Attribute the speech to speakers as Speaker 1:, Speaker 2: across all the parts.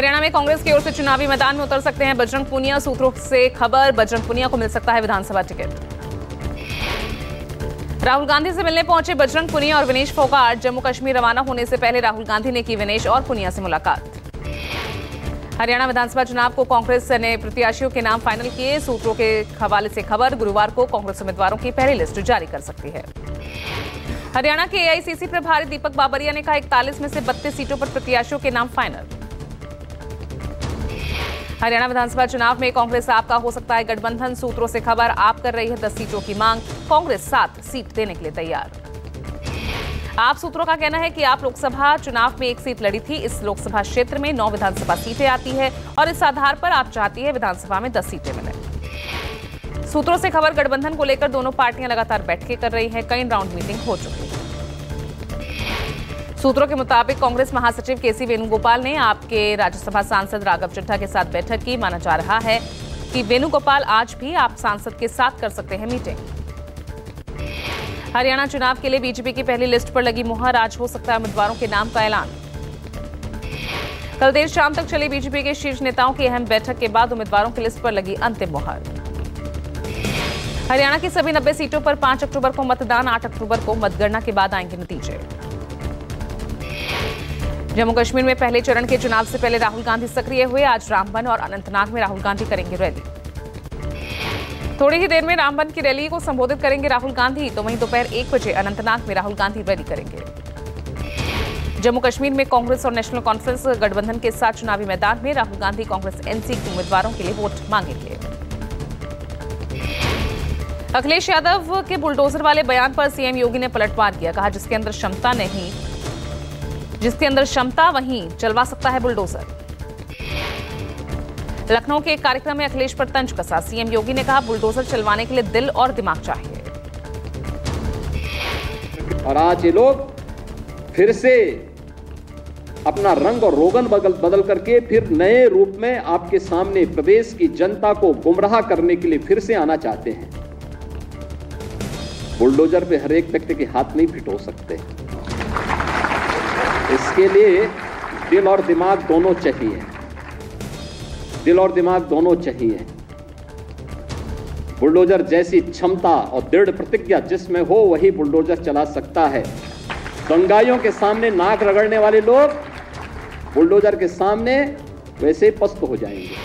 Speaker 1: हरियाणा में कांग्रेस की ओर से चुनावी मैदान में उतर सकते हैं बजरंग पूनिया। सूत्रों से खबर, बजरंग पूनिया को मिल सकता है विधानसभा टिकट। राहुल गांधी से मिलने पहुंचे बजरंग पूनिया और विनेश फोगाट। जम्मू कश्मीर रवाना होने से पहले राहुल गांधी ने की विनेश और पूनिया से मुलाकात। हरियाणा विधानसभा चुनाव को कांग्रेस ने प्रत्याशियों के नाम फाइनल किए। सूत्रों के हवाले से खबर, गुरुवार को कांग्रेस उम्मीदवारों की पहली लिस्ट जारी कर सकती है। हरियाणा के एआईसीसी प्रभारी दीपक बाबरिया ने कहा 41 में से 32 सीटों पर प्रत्याशियों के नाम फाइनल। हरियाणा विधानसभा चुनाव में कांग्रेस आप का हो सकता है गठबंधन। सूत्रों से खबर, आप कर रही है 10 सीटों की मांग, कांग्रेस 7 सीट देने के लिए तैयार। आप सूत्रों का कहना है कि आप लोकसभा चुनाव में 1 सीट लड़ी थी। इस लोकसभा क्षेत्र में 9 विधानसभा सीटें आती है और इस आधार पर आप चाहती है विधानसभा में 10 सीटें मिले। सूत्रों से खबर, गठबंधन को लेकर दोनों पार्टियां लगातार बैठकें कर रही हैं। कई राउंड मीटिंग हो चुकी है। सूत्रों के मुताबिक कांग्रेस महासचिव केसी वेणुगोपाल ने आपके राज्यसभा सांसद राघव चड्ढा के साथ बैठक की। माना जा रहा है कि वेणुगोपाल आज भी आप सांसद के साथ कर सकते हैं मीटिंग। हरियाणा चुनाव के लिए बीजेपी की पहली लिस्ट पर लगी मुहर। आज हो सकता है उम्मीदवारों के नाम का ऐलान। कल देर शाम तक चली बीजेपी के शीर्ष नेताओं की अहम बैठक के बाद उम्मीदवारों की लिस्ट पर लगी अंतिम मुहर। हरियाणा की सभी 90 सीटों पर 5 अक्टूबर को मतदान। 8 अक्टूबर को मतगणना के बाद आएंगे नतीजे। जम्मू कश्मीर में पहले चरण के चुनाव से पहले राहुल गांधी सक्रिय हुए। आज रामबन और अनंतनाग में राहुल गांधी करेंगे रैली। थोड़ी ही देर में रामबन की रैली को संबोधित करेंगे राहुल गांधी, तो वहीं दोपहर 1 बजे अनंतनाग में राहुल गांधी रैली करेंगे। जम्मू कश्मीर में कांग्रेस और नेशनल कॉन्फ्रेंस गठबंधन के साथ चुनावी मैदान में राहुल गांधी कांग्रेस एनसी के उम्मीदवारों के लिए वोट मांगेंगे। अखिलेश यादव के बुलडोजर वाले बयान पर सीएम योगी ने पलटवार किया। कहा जिसके अंदर क्षमता वहीं चलवा सकता है बुलडोजर। लखनऊ के एक कार्यक्रम में अखिलेश पर तंज कसा। सीएम योगी ने कहा बुलडोजर चलवाने के लिए दिल और दिमाग चाहिए।
Speaker 2: और आज ये लोग फिर से अपना रंग और रोगन बदल करके फिर नए रूप में आपके सामने प्रदेश की जनता को गुमराह करने के लिए फिर से आना चाहते हैं। बुलडोजर पे हर एक व्यक्ति के हाथ नहीं फिट हो सकते। इसके लिए दिल और दिमाग दोनों चाहिए। दिल और दिमाग दोनों चाहिए। बुलडोजर जैसी क्षमता और दृढ़ प्रतिज्ञा जिसमें हो वही बुलडोजर चला सकता है। दंगाइयों के सामने नाक रगड़ने वाले लोग बुलडोजर के सामने वैसे ही पस्त हो जाएंगे।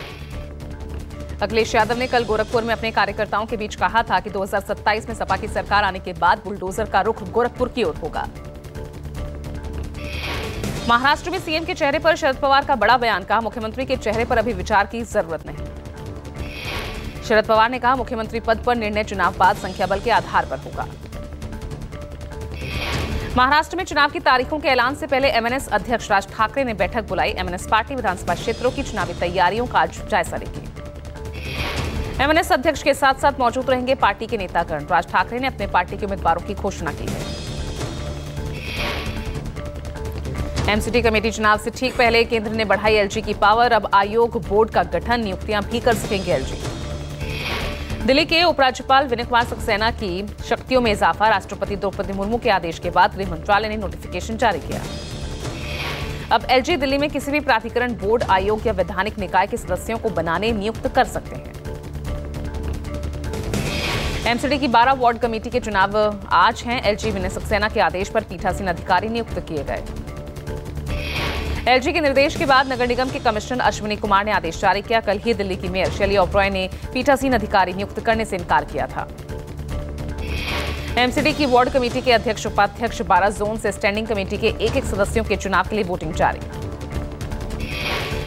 Speaker 1: अखिलेश यादव ने कल गोरखपुर में अपने कार्यकर्ताओं के बीच कहा था कि 2027 में सपा की सरकार आने के बाद बुलडोजर का रुख गोरखपुर की ओर होगा। महाराष्ट्र में सीएम के चेहरे पर शरद पवार का बड़ा बयान। कहा मुख्यमंत्री के चेहरे पर अभी विचार की जरूरत नहीं। शरद पवार ने कहा मुख्यमंत्री पद पर निर्णय चुनाव बाद संख्या बल के आधार पर होगा। महाराष्ट्र में चुनाव की तारीखों के ऐलान से पहले एमएनएस अध्यक्ष राज ठाकरे ने बैठक बुलाई। एमएनएस पार्टी विधानसभा क्षेत्रों की चुनावी तैयारियों का आज जायजा लेगी। एमएनएस अध्यक्ष के साथ साथ मौजूद रहेंगे पार्टी के नेतागण। राज ठाकरे ने अपने पार्टी के उम्मीदवारों की घोषणा की है। एमसीडी कमेटी चुनाव से ठीक पहले केंद्र ने बढ़ाई एलजी की पावर। अब आयोग बोर्ड का गठन, नियुक्तियां भी कर सकेंगे एलजी। दिल्ली के उपराज्यपाल विनय कुमार सक्सेना की शक्तियों में इजाफा। राष्ट्रपति द्रौपदी मुर्मू के आदेश के बाद गृह मंत्रालय ने नोटिफिकेशन जारी किया। अब एलजी दिल्ली में किसी भी प्राधिकरण, बोर्ड, आयोग या वैधानिक निकाय के सदस्यों को बनाने, नियुक्त कर सकते हैं। एमसीडी की 12 वार्ड कमेटी के चुनाव आज हैं। एलजी विनय सक्सेना के आदेश पर पीठासीन अधिकारी नियुक्त किए गए। एलजी के निर्देश के बाद नगर निगम के कमिश्नर अश्विनी कुमार ने आदेश जारी किया। कल ही दिल्ली की मेयर शैली ओबरॉय ने पीठासीन अधिकारी नियुक्त करने से इनकार किया था। एमसीडी की वार्ड कमेटी के अध्यक्ष, उपाध्यक्ष, 12 जोन से स्टैंडिंग कमेटी के एक सदस्यों के चुनाव के लिए वोटिंग जारी।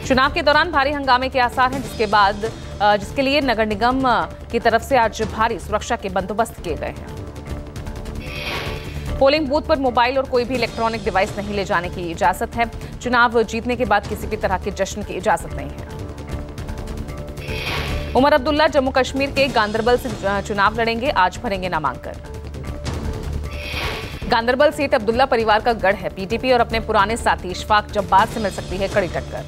Speaker 1: चुनाव के दौरान भारी हंगामे के आसार हैं, जिसके लिए नगर निगम की तरफ से आज भारी सुरक्षा के बंदोबस्त किए गए हैं। पोलिंग बूथ पर मोबाइल और कोई भी इलेक्ट्रॉनिक डिवाइस नहीं ले जाने की इजाजत है। चुनाव जीतने के बाद किसी भी तरह के जश्न की इजाजत नहीं है। उमर अब्दुल्ला जम्मू कश्मीर के गांदरबल से चुनाव लड़ेंगे। आज भरेंगे नामांकन। गांदरबल सीट अब्दुल्ला परिवार का गढ़ है। पीटीपी और अपने पुराने साथी इशफाक जब्बार से मिल सकती है कड़ी टक्कर।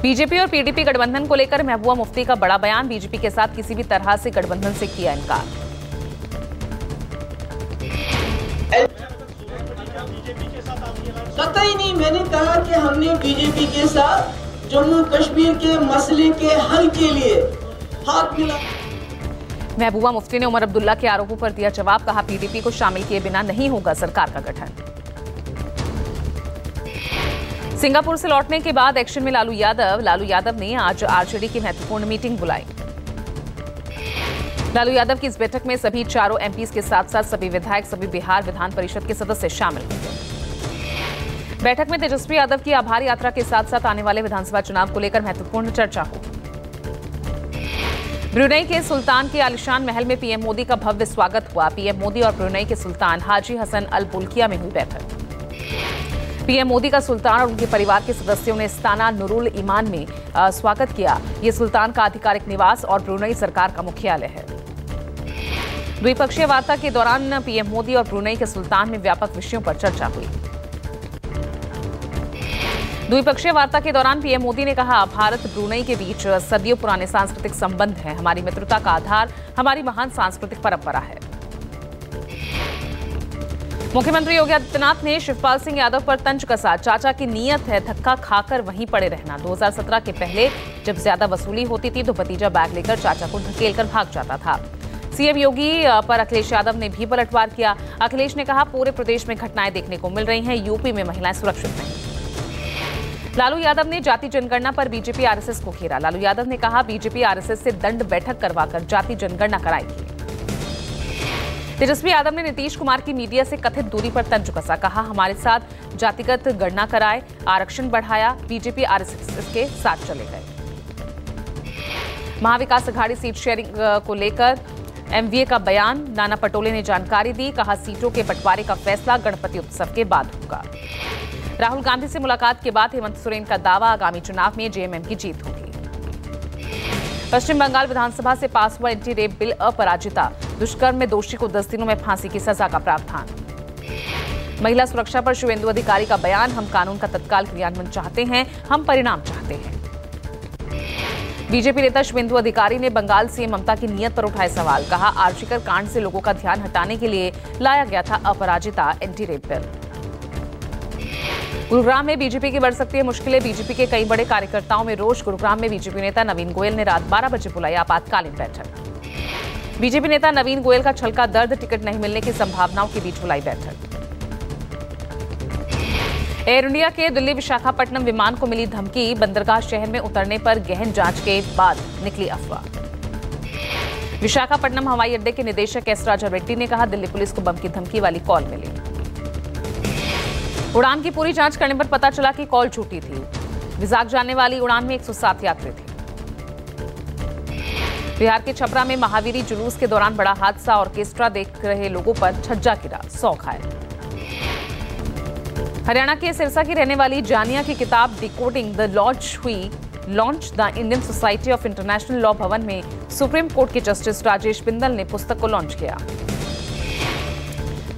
Speaker 1: बीजेपी और पीडीपी गठबंधन को लेकर महबूबा मुफ्ती का बड़ा बयान। बीजेपी के साथ किसी भी तरह से गठबंधन से किया इनकार।
Speaker 3: कतई नहीं मैंने कहा कि हमने बीजेपी के साथ जम्मू कश्मीर के मसले के हल के लिए हाथ मिला।
Speaker 1: महबूबा मुफ्ती ने उमर अब्दुल्ला के आरोपों पर दिया जवाब, कहा पीडीपी को शामिल किए बिना नहीं होगा सरकार का गठन। सिंगापुर से लौटने के बाद एक्शन में लालू यादव ने आज आरजेडी की महत्वपूर्ण मीटिंग बुलाई। लालू यादव की इस बैठक में सभी चारों एमपीज के साथ साथ सभी विधायक, सभी बिहार विधान परिषद के सदस्य शामिल होंगे। बैठक में तेजस्वी यादव की आभार यात्रा के साथ साथ आने वाले विधानसभा चुनाव को लेकर महत्वपूर्ण चर्चा होगी। ब्रुनेई के सुल्तान के आलिशान महल में पीएम मोदी का भव्य स्वागत हुआ। पीएम मोदी और ब्रुनेई के सुल्तान हाजी हसन अल बुल्किया में हुई बैठक। पीएम मोदी का सुल्तान और उनके परिवार के सदस्यों ने इस्ताना नुरुल ईमान में स्वागत किया। ये सुल्तान का आधिकारिक निवास और ब्रुनेई सरकार का मुख्यालय है। द्विपक्षीय वार्ता के दौरान पीएम मोदी और ब्रुनेई के सुल्तान में व्यापक विषयों पर चर्चा हुई। द्विपक्षीय वार्ता के दौरान पीएम मोदी ने कहा, भारत ब्रुनेई के बीच सदियों पुराने सांस्कृतिक संबंध हैं। हमारी मित्रता का आधार हमारी महान सांस्कृतिक परंपरा है। मुख्यमंत्री योगी आदित्यनाथ ने शिवपाल सिंह यादव पर तंज कसा। चाचा की नीयत है धक्का खाकर वहीं पड़े रहना। 2017 के पहले जब ज्यादा वसूली होती थी तो भतीजा बैग लेकर चाचा को ढकेलकर भाग जाता था। सीएम योगी पर अखिलेश यादव ने भी पलटवार किया। अखिलेश ने कहा, पूरे प्रदेश में घटनाएं देखने को मिल रही हैं, यूपी में महिलाएं सुरक्षित नहीं। लालू यादव ने जाति जनगणना पर बीजेपी आरएसएस को घेरा। लालू यादव ने कहा, बीजेपी आरएसएस से दंड बैठक करवाकर जाति जनगणना कराएगी। तेजस्वी यादव ने नीतीश कुमार की मीडिया से कथित दूरी पर तंज कसा। कहा, हमारे साथ जातिगत गणना कराए, आरक्षण बढ़ाया, बीजेपी आरएसएस के साथ चले गए। महाविकास अघाड़ी सीट शेयरिंग को लेकर एमवीए का बयान, नाना पटोले ने जानकारी दी। कहा, सीटों के बंटवारे का फैसला गणपति उत्सव के बाद होगा। राहुल गांधी से मुलाकात के बाद हेमंत सोरेन का दावा, आगामी चुनाव में जेएमएम की जीत होगी। पश्चिम बंगाल विधानसभा से पास हुआ एंटी रेप बिल अपराजिता। दुष्कर्म में दोषी को 10 दिनों में फांसी की सजा का प्रावधान। महिला सुरक्षा पर शुभेंदु अधिकारी का बयान, हम कानून का तत्काल क्रियान्वयन चाहते हैं, हम परिणाम चाहते हैं। बीजेपी नेता शुभेंदु अधिकारी ने बंगाल सीएम ममता की नीयत पर उठाए सवाल। कहा, आर्जिकर कांड से लोगों का ध्यान हटाने के लिए लाया गया था अपराजिता एंटी रेप बिल। गुरुग्राम में बीजेपी की बढ़ सकती है मुश्किलें। बीजेपी के कई बड़े कार्यकर्ताओं में रोष। गुरुग्राम में बीजेपी नेता नवीन गोयल ने रात 12 बजे बुलाई आपातकालीन बैठक। बीजेपी नेता नवीन गोयल का छलका दर्द, टिकट नहीं मिलने की संभावनाओं के बीच बुलाई बैठक। एयर इंडिया के दिल्ली विशाखापट्टनम विमान को मिली धमकी। बंदरगाह शहर में उतरने पर गहन जांच के बाद निकली अफवाह। विशाखापट्टनम हवाई अड्डे के निदेशक एस राजा रेड्डी ने कहा, दिल्ली पुलिस को बम की धमकी वाली कॉल मिली। उड़ान की पूरी जांच करने पर पता चला कि कॉल झूठी थी। विजाग जाने वाली उड़ान में 107 यात्री थे। बिहार के छपरा में महावीरी जुलूस के दौरान बड़ा हादसा। ऑर्केस्ट्रा देख रहे लोगों पर छज्जा गिरा, 100 घायल। हरियाणा के सिरसा की रहने वाली जानिया की किताब डिकोडिंग द लॉज हुई launch. The Indian society of international law Bhawan में सुप्रीम कोर्ट के जस्टिस राजेश बिंदल ने पुस्तक को लॉन्च किया।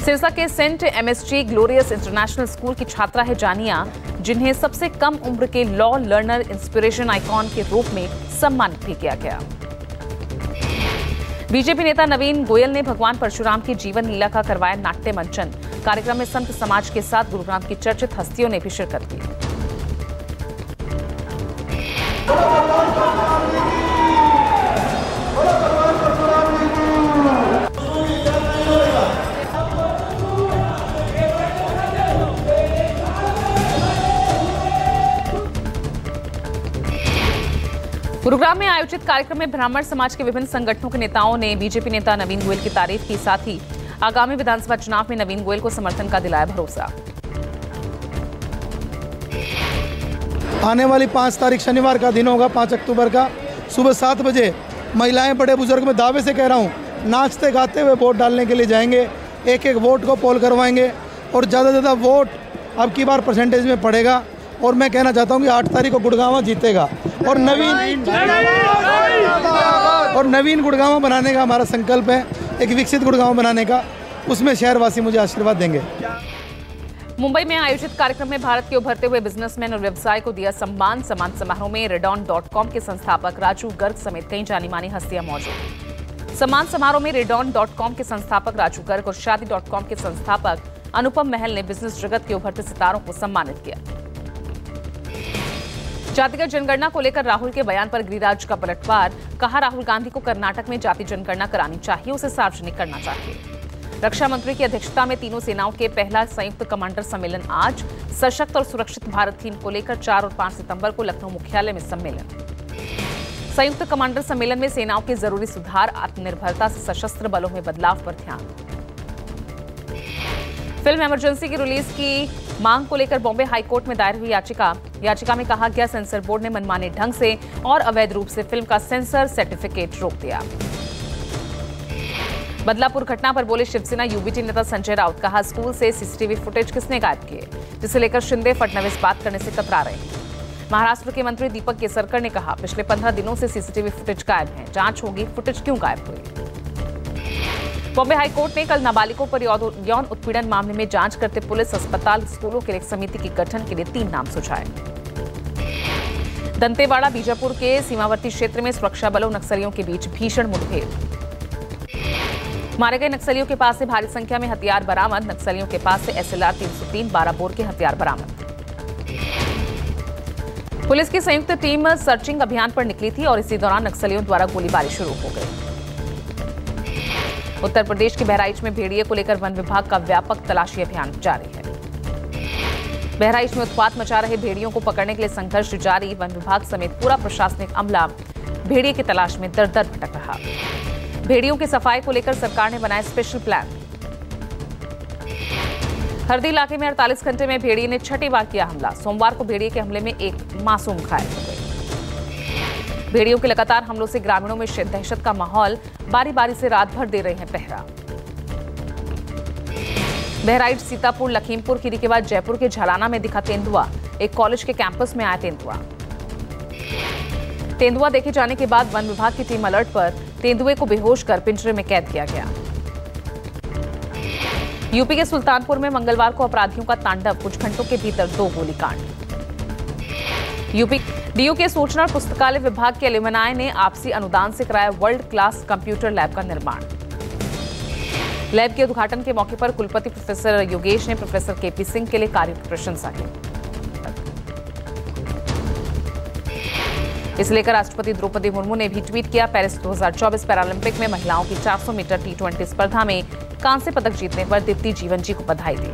Speaker 1: सिरसा के saint MSG glorious international school की छात्रा है जानिया, जिन्हें सबसे कम उम्र के लॉ लर्नर इंस्पिरेशन आइकॉन के रूप में सम्मानित भी किया गया। बीजेपी नेता नवीन गोयल ने भगवान परशुराम की जीवन लीला का करवाया नाट्य मंचन। कार्यक्रम में संत समाज के साथ गुरुग्राम की चर्चित हस्तियों ने भी शिरकत की। गुरुग्राम में आयोजित कार्यक्रम में ब्राह्मण समाज के विभिन्न संगठनों के नेताओं ने बीजेपी नेता नवीन गोयल की तारीफ की। साथ ही आगामी विधानसभा चुनाव में नवीन गोयल को समर्थन का दिलाया भरोसा।
Speaker 4: आने वाली 5 तारीख शनिवार का दिन होगा, 5 अक्टूबर का, सुबह 7 बजे महिलाएं बड़े बुजुर्ग में दावे से कह रहा हूं, नाचते गाते हुए वोट डालने के लिए जाएंगे। एक एक वोट को पोल करवाएंगे और ज़्यादा से ज़्यादा वोट अब की बार परसेंटेज में पड़ेगा। और मैं कहना चाहता हूं कि 8 तारीख को गुड़गांव जीतेगा और नवीन गुड़गांव बनाने का हमारा संकल्प है, एक विकसित गुड़गांव बनाने का। उसमें शहरवासी मुझे आशीर्वाद देंगे।
Speaker 1: मुंबई में आयोजित कार्यक्रम में भारत के उभरते हुए बिजनेसमैन और व्यवसाय को दिया सम्मान। समारोह में रेडॉन.कॉम के संस्थापक राजू गर्ग समेत कई जानी मानी हस्तियां मौजूद। सम्मान समारोह में रेडॉन.कॉम के संस्थापक राजू गर्ग और शादी.कॉम के संस्थापक अनुपम महल ने बिजनेस जगत के उभरते सितारों को सम्मानित किया। जातिगत जनगणना को लेकर राहुल के बयान पर गिरिराज का पलटवार। कहा, राहुल गांधी को कर्नाटक में जाति जनगणना करानी चाहिए, उसे सार्वजनिक करना चाहिए। रक्षा मंत्री की अध्यक्षता में तीनों सेनाओं के पहला संयुक्त कमांडर सम्मेलन आज। सशक्त और सुरक्षित भारत थीम को लेकर 4 और 5 सितंबर को लखनऊ मुख्यालय में सम्मेलन। संयुक्त कमांडर सम्मेलन में सेनाओं के जरूरी सुधार, आत्मनिर्भरता से सशस्त्र बलों में बदलाव पर ध्यान। फिल्म इमरजेंसी की रिलीज की मांग को लेकर बॉम्बे हाईकोर्ट में दायर हुई याचिका में कहा गया, सेंसर बोर्ड ने मनमाने ढंग से और अवैध रूप से फिल्म का सेंसर सर्टिफिकेट रोक दिया। बदलापुर घटना पर बोले शिवसेना यूबीटी नेता संजय राउत। कहा, स्कूल से सीसीटीवी फुटेज किसने गायब किए, जिसे लेकर शिंदे फडणवीस बात करने से कतरा रहे हैं। महाराष्ट्र के मंत्री दीपक केसरकर ने कहा, पिछले 15 दिनों से सीसीटीवी फुटेज गायब है, जांच होगी फुटेज क्यों गायब हुई। बॉम्बे हाईकोर्ट ने कल नाबालिगों पर यौन उत्पीड़न मामले में जांच करते पुलिस, अस्पताल, स्कूलों के लिए एक समिति के गठन के लिए 3 नाम सुझाए। दंतेवाड़ा बीजापुर के सीमावर्ती क्षेत्र में सुरक्षा बलों नक्सलियों के बीच भीषण मुठभेड़। मारे गए नक्सलियों के पास से भारी संख्या में हथियार बरामद। नक्सलियों के पास से SLR 303 12 बोर के हथियार बरामद। पुलिस की संयुक्त टीम सर्चिंग अभियान पर निकली थी और इसी दौरान नक्सलियों द्वारा गोलीबारी शुरू हो गई। उत्तर प्रदेश के बहराइच में भेड़िए को लेकर वन विभाग का व्यापक तलाशी अभियान जारी है। बहराइच में उत्पात मचा रहे भेड़ियों को पकड़ने के लिए संघर्ष जारी। वन विभाग समेत पूरा प्रशासनिक अमला भेड़िए की तलाश में दर-दर भटक रहा। भेड़ियों की सफाई को लेकर सरकार ने बनाया स्पेशल प्लान। हरदी इलाके में 48 घंटे में भेड़िए ने 6ठी बार किया हमला। सोमवार को भेड़िए के हमले में एक मासूम घायल हो गए। भेड़ियों के लगातार हमलों से ग्रामीणों में दहशत का माहौल। बारी बारी से रात भर दे रहे हैं पहरा। बहराइच, सीतापुर, लखीमपुर खीरी के बाद जयपुर के झलाना में दिखा तेंदुआ। एक कॉलेज के कैंपस में आया तेंदुआ देखे जाने के बाद वन विभाग की टीम अलर्ट पर। तेंदुए को बेहोश कर पिंजरे में कैद किया गया। यूपी के सुल्तानपुर में मंगलवार को अपराधियों का तांडव। कुछ घंटों के भीतर 2 गोलीकांड। यूपी डीयू के सूचना और पुस्तकालय विभाग के एल्यूमिनाई ने आपसी अनुदान से कराया वर्ल्ड क्लास कंप्यूटर लैब का निर्माण। लैब के उद्घाटन के मौके पर कुलपति प्रोफेसर योगेश ने प्रोफेसर केपी सिंह के लिए कार्यों की प्रशंसा की। इसे लेकर राष्ट्रपति द्रौपदी मुर्मू ने भी ट्वीट किया। पेरिस 2024 पैरालंपिक में महिलाओं की 400 मीटर T20 स्पर्धा में कांस्य पदक जीतने पर दीप्ति जीवन जी को बधाई दी।